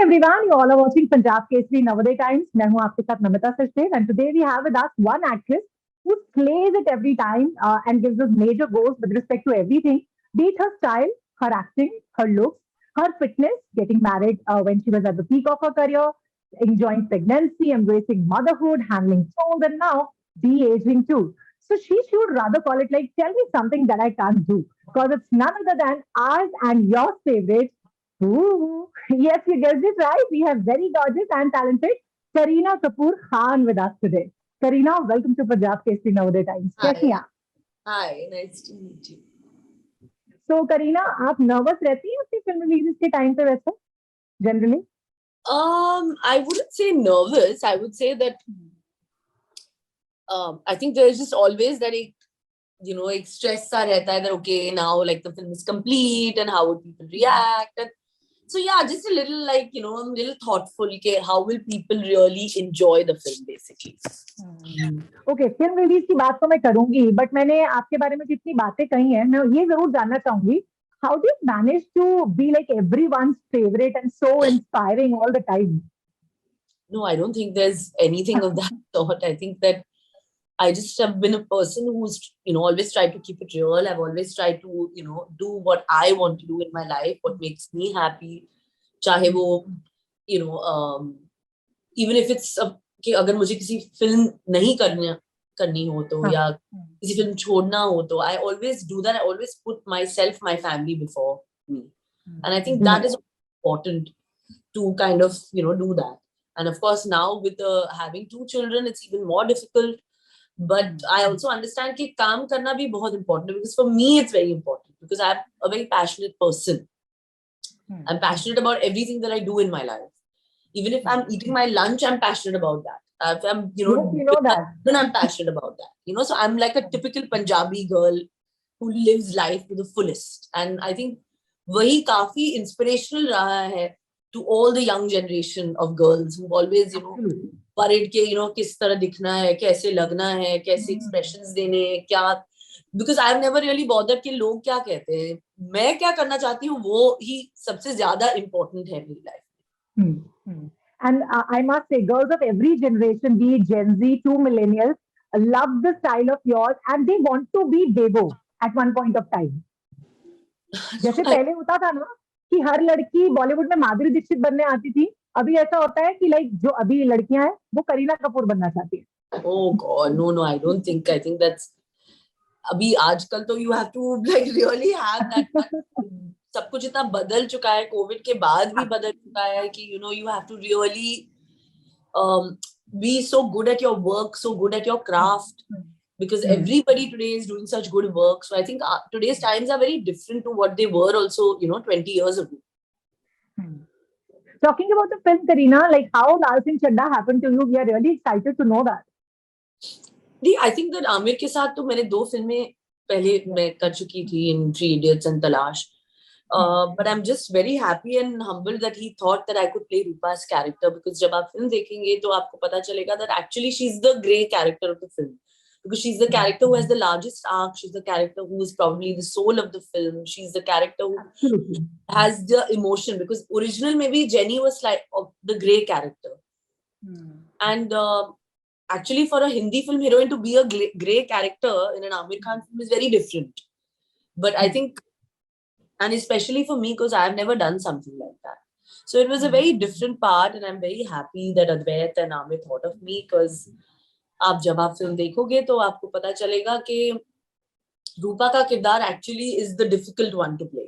everyone, you all are watching Punjab Kesari Nowadays Times. मैं हूँ आपके साथ Namita Sachdev and today we have with us one actress who slays it every time and gives us major goals with respect to everything, be it her style, her acting, her looks, her fitness, getting married when she was at the peak of her career, enjoying pregnancy, embracing motherhood, handling chores, and now de-aging too. So she should rather call it like, tell me something that I can't do, because it's none other than ours and your favorite. Ooh, yes, you guessed it right. We have very gorgeous and talented Kareena Kapoor Khan with us today. Kareena, welcome to Punjab Kesari Nowadays Times. कैसी हैं Hi. आप? Hi, nice to meet you. So Kareena, आप nervous रहती हैं अपनी film release के time पे वैसे generally? I wouldn't say nervous. I would say that I think there's just always that एक stress सा रहता है that okay, now like the film is complete and how would people react, and so yeah, just a little like a little thoughtful. Okay, how will people really enjoy the film basically? Okay, film release की बात तो मैं करूंगी, but मैंने आपके बारे में जितनी बातें कही हैं, मैं ये जरूर जानना चाहूंगी, how do you manage to be like everyone's favourite and so inspiring all the time? No, I don't think there's anything of that sort. I think that I just have been a person who's always tried to keep it real. I've always tried to do what I want to do in my life, what makes me happy. चाहे वो even if it's कि अगर मुझे किसी film नहीं करनी हो तो या किसी फिल्म छोड़ना हो तो I always do that. I always put myself, my family before me, and I think that is important to kind of do that. And of course now with having two children, it's even more difficult. But I also understand कि काम करना भी बहुत important है, because for me it's very important because I'm a very passionate person. I'm passionate about everything that I do in my life. Even if I'm eating my lunch, I'm passionate about that. If I'm that. then I'm passionate about that. So I'm like a typical Punjabi girl who lives life to the fullest. And I think वही काफी inspirational रहा है to all the young generation of girls who always worried कि किस तरह दिखना है, कैसे लगना है, कैसे expressions देने हैं, क्या, because I've never really bothered कि लोग क्या कहते हैं, मैं क्या करना चाहती हूँ वो ही सबसे ज्यादा important है मेरी life. And I must say, girls of every generation, be it Gen Z to millennials, love the style of yours and they want to be Devo at one point of time. जैसे पहले होता था ना कि हर लड़की बॉलीवुड में माधुरी दीक्षित बनने आती थी, अभी ऐसा होता है कि लाइक जो अभी लड़कियां हैं वो करीना कपूर बनना चाहती है. Oh God, no, I don't think. I think that's अभी आजकल तो you have to like really have that. सब कुछ इतना बदल चुका है, कोविड के बाद भी बदल चुका है कि you have to really be so good at your work, so good at your craft, because everybody today is doing such good work. So I think today's times are very different to what they were also 20 years ago. Talking about the film, Kareena, like how Lal Singh Chadha happened to you, we are really excited to know that. I think that Aamir के साथ तो मैंने 2 फिल्में पहले मैं कर चुकी थी, in 3 Idiots and Talash. But I'm just very happy and humbled that he thought that I could play Rupa's character, because जब आप फिल्म देखेंगे तो आपको पता चलेगा that actually she's the grey character of the film, because she's the character who has the largest arc, she's the character who is probably the soul of the film, she's the character who has the emotion, because original maybe Jenny was like the grey character. And actually for a Hindi film heroine to be a grey character in an Aamir Khan film is very different. But I think, and especially for me, because I've never done something like that. So it was a very different part, and I'm very happy that Advait and Aamir thought of me, because जब आप film देखोगे तो आपको पता चलेगा कि रूपा का किरदार actually is the difficult one to play.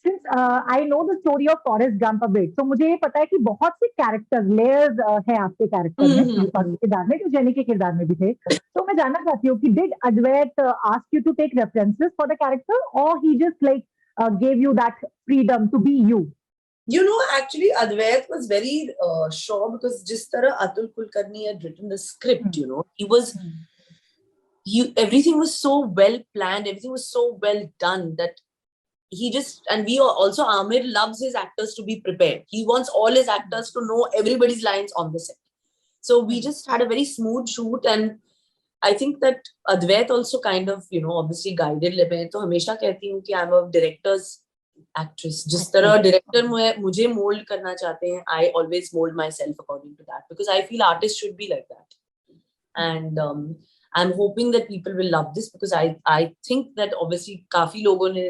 Since I know the story of Forrest Gump a bit, so मुझे ये पता है कि बहुत से कैरेक्टर्स लेयर्स हैं आपके कैरेक्टर में, रूपा के किरदार में, जो जेनी के किरदार में भी थे. तो मैं जानना चाहती हूँ कि did Advait ask you to take references for the character, or he just like gave you that freedom to be you? Actually Advait was very sure, because जिस तरह Atul Kulkarni had written the script, he was everything was so well planned, everything was so well done that he just, and we also, Aamir loves his actors to be prepared. He wants all his actors to know everybody's lines on the set. So we just had a very smooth shoot, and I think that Advait also kind of, obviously guided me. तो हमेशा कहती हूँ कि I'm a director's actress. जिस तरह director मुझे mold करना चाहते हैं, I always mold myself according to that, because I feel artists should be like that. And I'm hoping that people will love this, because I think that obviously काफी लोगों ने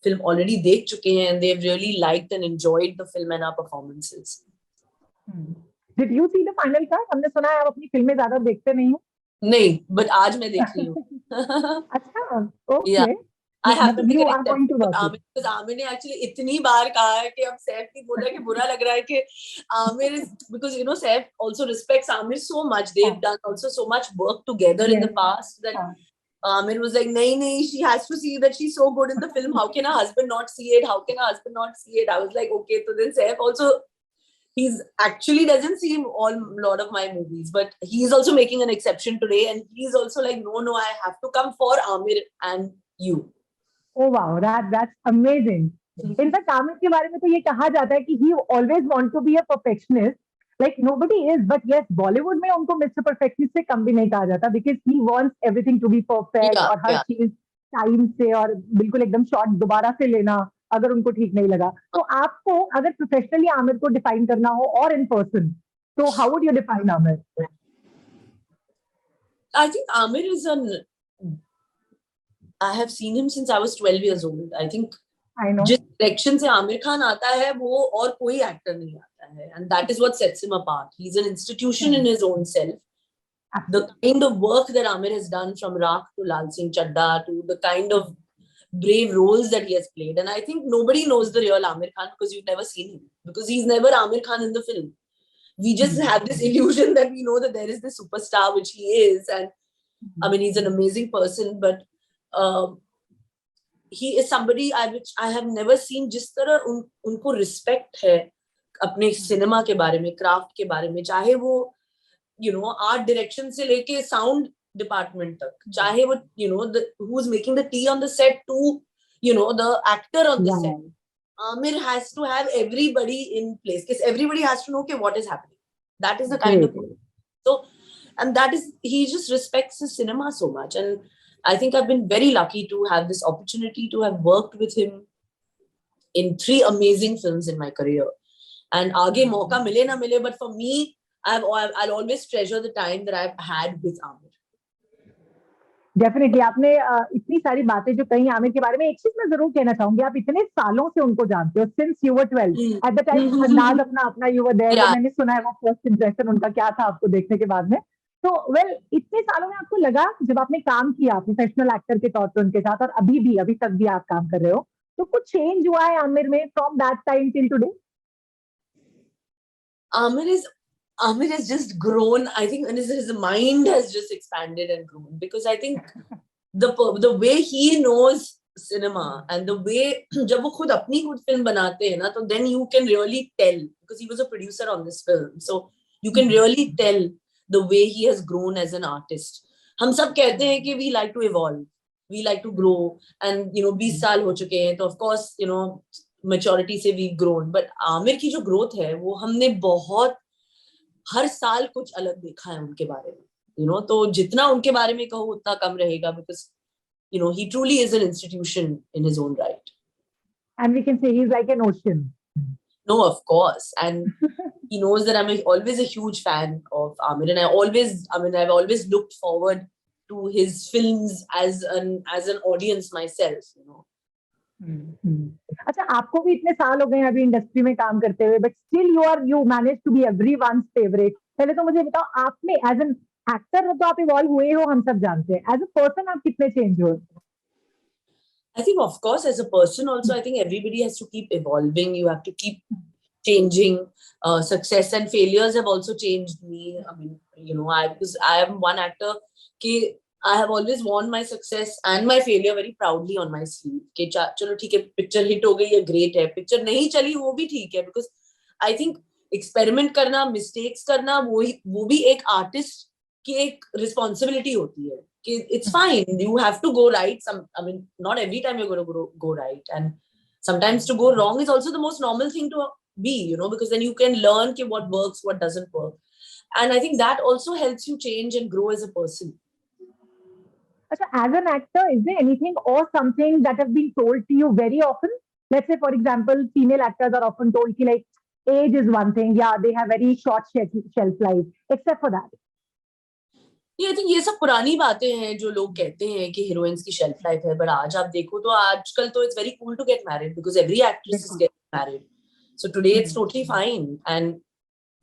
film already देख चुके हैं, and they've really liked and enjoyed the film and our performances. Did you see the final cut? हमने सुना है आप अपनी फिल्में ज्यादा देखते नहीं हो. नहीं, but आज मैं देख रही हूँ. अच्छा, okay. Yeah. I have to make you an are going to exception for watch it. Aamir, because Aamir ने actually इतनी बार कहा है कि अब सैफ की बोला कि बुरा लग रहा है कि Aamir is, because you know Saif also respects Aamir so much. They've done also so much work together in the past that Aamir was like, nahi, she has to see that she's so good in the film. How can her husband not see it? How can her husband not see it? I was like, okay. So then Saif also, he's actually doesn't see a lot of my movies, but he's also making an exception today, and he's also like, no, I have to come for Aamir and you. Oh wow, that's amazing. In fact, Aamir के बारे में तो ये कहा जाता है कि he always want to be a perfectionist. Like nobody is, but yes, Bollywood में उनको Mr. Perfectionist से कम भी नहीं कहा जाता, because he wants everything to be perfect. और हर चीज टाइम से और बिल्कुल एकदम शॉट दोबारा से लेना अगर उनको ठीक नहीं लगा. तो आपको अगर प्रोफेशनली आमिर को डिफाइन करना हो और इन पर्सन, तो how would you define Aamir? I think Aamir is I have seen him since I was 12 years old. I think जिस डायरेक्शन से आमिर खान आता है वो और कोई एक्टर नहीं आता है, and that is what sets him apart. He's an institution in his own self. The kind of work that Aamir has done, from Rakh to Lal Singh Chadha, to the kind of brave roles that he has played, and I think nobody knows the real Aamir Khan because you've never seen him, because he's never Aamir Khan in the film. We just have this illusion that we know that there is this superstar, which he is, and I mean he's an amazing person, but he is somebody which I have never seen. जिस तरह उनको respect है अपने cinema के बारे में, craft के बारे में, चाहे वो आर्ट डायरेक्शन से लेके साउंड डिपार्टमेंट तक, चाहे वो who is making the tea on the set to the actor on the set. Aamir has to have everybody in place, because everybody has to know what is happening. That is the kind of so, and that is, he just respects his cinema so much, and I think I've been very lucky to have this opportunity to have worked with him in 3 amazing films in my career. And आगे मौका मिले ना मिले, but for me, I'll always treasure the time that I've had with Aamir. Definitely. आपने इतनी सारी बातें जो कही आमिर के बारे में, एक चीज मैं जरूर कहना चाहूंगी, आप इतने सालों से उनको जानते हो, since you were 12 at the time, अंदाज अपना यू वर देयर, मैंने सुना है वो फर्स्ट इंप्रेशन उनका क्या था आपको देखने के बाद में. तो इतने सालों में आपको लगा, जब आपने काम किया प्रोफेशनल एक्टर के तौर पर उनके साथ, और अभी तक भी आप काम कर रहे हो, तो कुछ चेंज हुआ है आमिर में from that time till today? Aamir has just grown. I think his mind has just expanded and grown, because I think the way he knows cinema and the way जब वो खुद अपनी film बनाते हैं ना, तो then you can really tell, because he was a producer on this film, so you can really tell the way he has grown as an artist. हम सब कहते हैं कि we like to evolve, we like to grow, and 20 साल हो चुके हैं, तो of course maturity से we've grown, but आमिर की जो growth है वो हमने बहुत हर साल कुछ अलग देखा है उनके बारे में, तो जितना उनके बारे में कहो उतना कम रहेगा, because he truly is an institution in his own right. And we can say he's like an ocean. No, of course, and he knows that I'm always a huge fan of Aamir, and I've always looked forward to his films as an audience myself. अच्छा, आपको भी इतने साल हो गए अभी industry में काम करते हुए, but still you manage to be everyone's favourite. पहले तो मुझे बताओ, आप में एज एन एक्टर तो आप इवॉल्व हुए हो, हम सब जानते हैं, एज अ पर्सन आप कितने चेंज हुए? I think, of course, as a person also, I think everybody has to keep evolving. You have to keep changing. Success and failures have also changed me. I mean, because I am one actor कि I have always worn my success and my failure very proudly on my sleeve. कि चलो ठीक है, picture hit हो गई है, great है, picture नहीं चली वो भी ठीक है, because I think एक्सपेरिमेंट करना, मिस्टेक्स करना, वो भी एक आर्टिस्ट की एक रिस्पॉन्सिबिलिटी होती है कि it's fine, you have to go right. I mean, not every time you're going to go right, and sometimes to go wrong is also the most normal thing to be, because then you can learn what works, what doesn't work, and I think that also helps you change and grow as a person. As an actor, is there anything or something that have been told to you very often, let's say, for example, female actors are often told ki like age is one thing, yeah, they have very short shelf life, except for that. I think ये सब पुरानी बातें हैं जो लोग कहते हैं कि हीरोइंस की शेल्फ लाइफ है, बट आज आप देखो तो आजकल तो it's very cool to get married because every actress is getting married, so today it's totally fine. And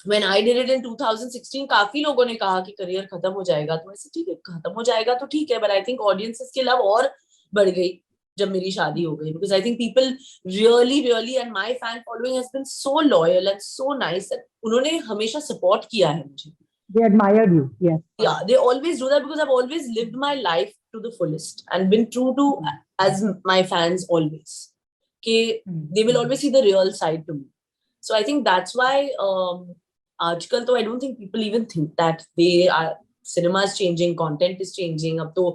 when I did it in 2016 काफी लोगों ने कहा कि करियर खत्म हो जाएगा, तो ऐसे ठीक है, खत्म हो जाएगा तो ठीक है, बट आई थिंक ऑडियंसेस की लव और बढ़ गई जब मेरी शादी हो गई, because I think people really really and my fan following has been so loyal and so nice, उन्होंने हमेशा सपोर्ट किया है मुझे. They admired you, yes. Yeah, they always do that because I've always lived my life to the fullest and been true to as my fans always. They will always see the real side to me. So I think that's why आजकल तो I don't think people even think that they are, cinema is changing, content is changing, अब तो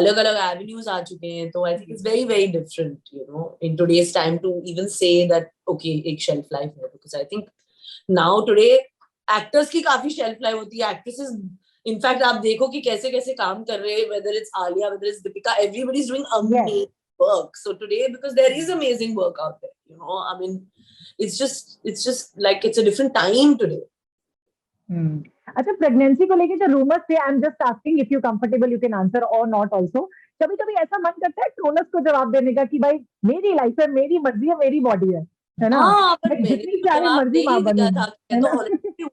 अलग-अलग avenues आ चुके हैं, तो I think it's very very different, you know, in today's time to even say that okay एक shelf life है, because I think now today actors की काफी शेल्फ लाइफ होती है, एक्ट्रेसेस इनफैक्ट आप देखो कि कैसे कैसे काम कर रहे हैं, whether it's Alia, whether it's Deepika, everybody is doing amazing work. So today, because there is amazing work out there, you know, I mean, it's just like it's a different time today. अच्छा, pregnancy को लेके जो rumours थे, I am just asking if you comfortable, you can answer और not also. कभी कभी ऐसा मन करता है ट्रोलर्स को जवाब देने का कि भाई मेरी लाइफ है, मेरी मर्जी है, मेरी बॉडी है ना? हाँ, पर मैंने जितनी तो चाहे जवाब मर्जी दे माँ ही दिया बनूं, था, है तो ना? ऑलरेडी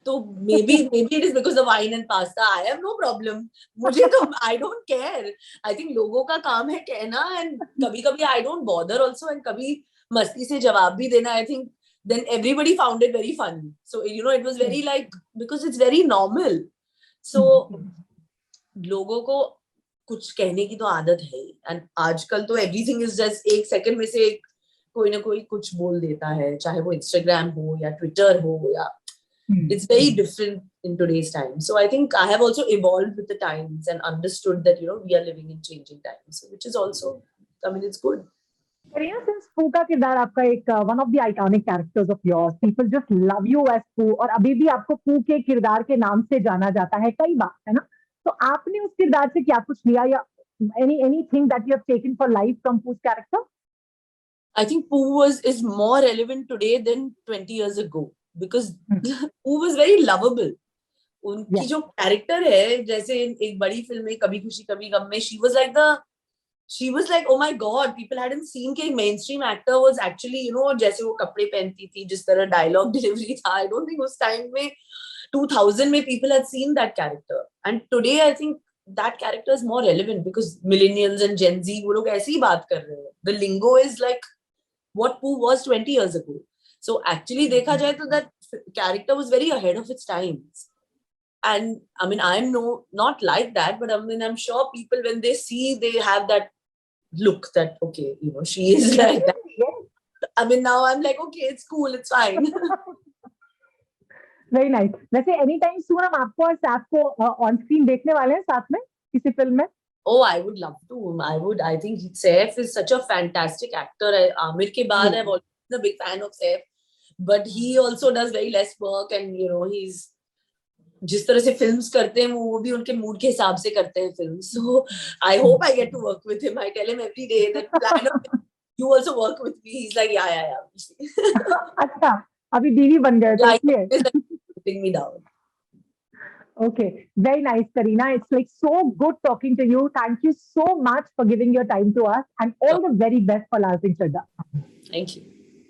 तो maybe it is because of wine and pasta. I have no problem. मुझे तो I don't care. I think लोगों का काम है कहना, and कभी कभी I don't bother also, and कभी मस्ती से जवाब भी देना. I think then everybody found it very funny. So you know it was very like, because it's very normal. So लोगों को कुछ कहने की तो आदत है, and आजकल तो everything is just एक सेकंड में से कोई ना कोई कुछ बोल देता है, चाहे वो Instagram हो या Twitter हो या it's very different in today's time. So I think I have also evolved with the times and understood that, you know, we are living in changing times, which is also, I mean, it's good. Kareena, since Pooh का किरदार आपका एक one of the iconic characters of yours, people just love you as Pooh, और अभी भी आपको Pooh के किरदार के नाम से जाना जाता है कई बार, है ना? तो आपने उस किरदार से क्या कुछ लिया, या anything that you have taken for life from Pooh's character? I think Pooh is more relevant today than 20 years ago, because Pooh was very lovable. उनकी जो कैरेक्टर है, जैसे एक बड़ी फिल्म में कभी खुशी कभी गम में, she was like oh my god, people hadn't seen कि mainstream actor was actually, you know, जैसे वो कपड़े पहनती थी, जिस तरह dialogue delivery था, I don't think उस time में 2000 में people had seen that character, and today I think that character is more relevant because millennials and Gen Z वो लोग ऐसी ही बात कर रहे हैं. The lingo is like what Pooh was 20 years ago. So actually देखा जाए तो that character was very ahead of its times. And I mean, I'm not like that, but I mean, I'm sure people, when they see, they have that look that, okay, you know, she is like that. I mean, now I'm like, okay, it's cool, it's fine. Very nice. वैसे any time soon हम आपको और सैफ को on screen देखने वाले हैं साथ में किसी फिल्म में? Oh, I would love to. I think Saif is such a fantastic actor. Amir ke baad, I've always been a big fan of Saif, but he also does very less work, and you know, he's जिस तरह से films करते हैं वो भी उनके mood के हिसाब से करते हैं film. So I hope I get to work with him. I tell him every day that plan of you also work with me. He's like yeah. अच्छा, अभी बीवी बन गए तो इसलिए putting me down. Okay, very nice, Kareena. It's like so good talking to you. Thank you so much for giving your time to us, and all the very best for Lal Singh Chadha. Thank you.